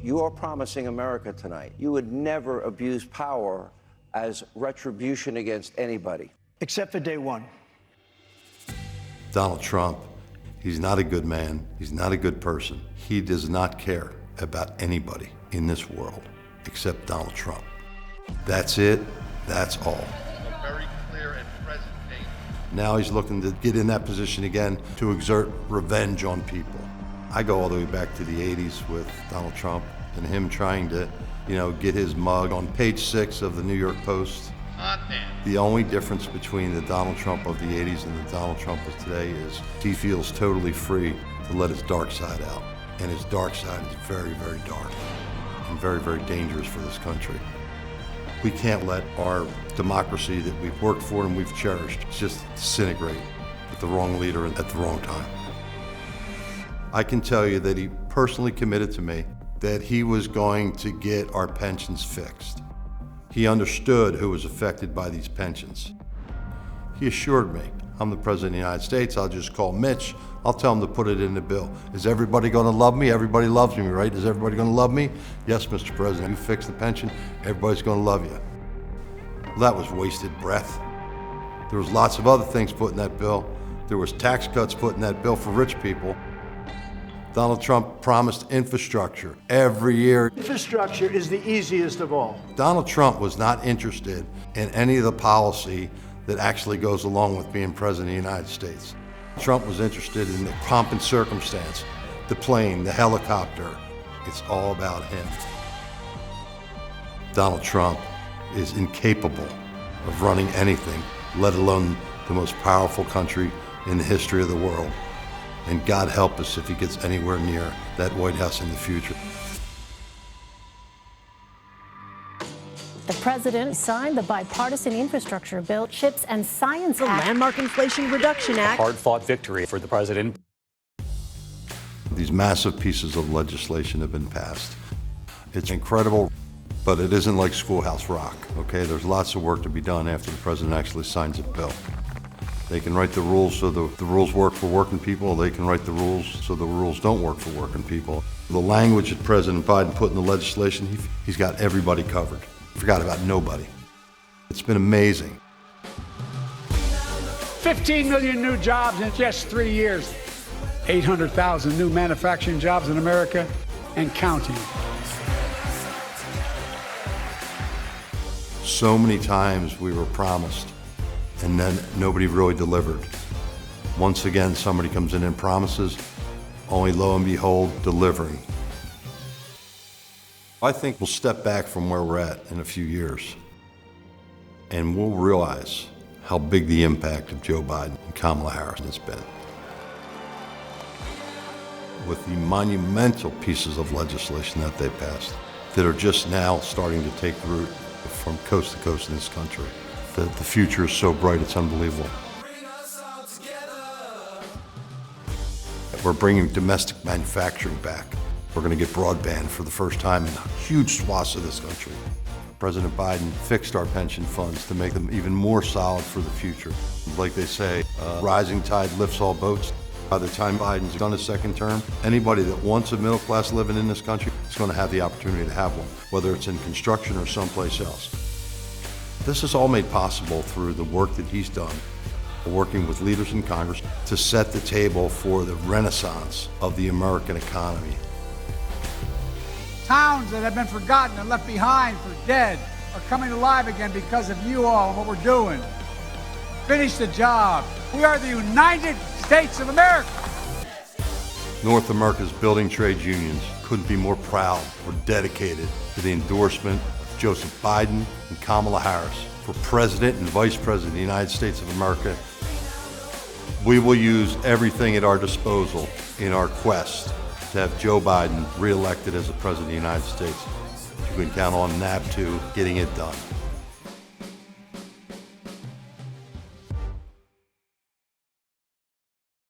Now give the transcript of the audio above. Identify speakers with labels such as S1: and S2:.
S1: You are promising America tonight you would never abuse power as retribution against anybody.
S2: Except for day one.
S3: Donald Trump, he's not a good man. He's not a good person. He does not care about anybody in this world except Donald Trump. That's it. That's all.
S4: A very clear and present danger.
S3: Now he's looking to get in that position again to exert revenge on people. I go all the way back to the 80s with Donald Trump and him trying to, get his mug on page 6 of the New York Post. The only difference between the Donald Trump of the 80s and the Donald Trump of today is he feels totally free to let his dark side out. And his dark side is very, very dark and very, very dangerous for this country. We can't let our democracy that we've worked for and we've cherished just disintegrate with the wrong leader at the wrong time. I can tell you that he personally committed to me that he was going to get our pensions fixed. He understood who was affected by these pensions. He assured me, I'm the President of the United States, I'll just call Mitch, I'll tell him to put it in the bill. Is everybody gonna love me? Everybody loves me, right? Is everybody gonna love me? Yes, Mr. President, you fix the pension, everybody's gonna love you. Well, that was wasted breath. There was lots of other things put in that bill. There was tax cuts put in that bill for rich people. Donald Trump promised infrastructure every year.
S2: Infrastructure is the easiest of all.
S3: Donald Trump was not interested in any of the policy that actually goes along with being President of the United States. Trump was interested in the pomp and circumstance, the plane, the helicopter. It's all about him. Donald Trump is incapable of running anything, let alone the most powerful country in the history of the world. And God help us if he gets anywhere near that White House in the future.
S5: The president signed the bipartisan infrastructure bill, CHIPS and Science Act.
S6: The landmark Inflation Reduction Act.
S7: Hard-fought victory for the president.
S3: These massive pieces of legislation have been passed. It's incredible, but it isn't like Schoolhouse Rock, okay? There's lots of work to be done after the president actually signs a bill. They can write the rules so the rules work for working people. They can write the rules so the rules don't work for working people. The language that President Biden put in the legislation, he's got everybody covered. Forgot about nobody. It's been amazing.
S8: 15 million new jobs in just 3 years. 800,000 new manufacturing jobs in America and counting.
S3: So many times we were promised, and then nobody really delivered. Once again, somebody comes in and promises, only lo and behold, delivering. I think we'll step back from where we're at in a few years, and we'll realize how big the impact of Joe Biden and Kamala Harris has been. With the monumental pieces of legislation that they passed, that are just now starting to take root from coast to coast in this country. The future is so bright, it's unbelievable. We're bringing domestic manufacturing back. We're going to get broadband for the first time in huge swaths of this country. President Biden fixed our pension funds to make them even more solid for the future. Like they say, rising tide lifts all boats. By the time Biden's done his second term, anybody that wants a middle class living in this country is going to have the opportunity to have one, whether it's in construction or someplace else. This is all made possible through the work that he's done, working with leaders in Congress to set the table for the renaissance of the American economy.
S8: Towns that have been forgotten and left behind for dead are coming alive again because of you all and what we're doing. Finish the job. We are the United States of America.
S3: North America's building trade unions couldn't be more proud or dedicated to the endorsement of Joseph Biden and Kamala Harris for President and Vice President of the United States of America. We will use everything at our disposal in our quest to have Joe Biden reelected as the President of the United States. You can count on NABTU getting it done.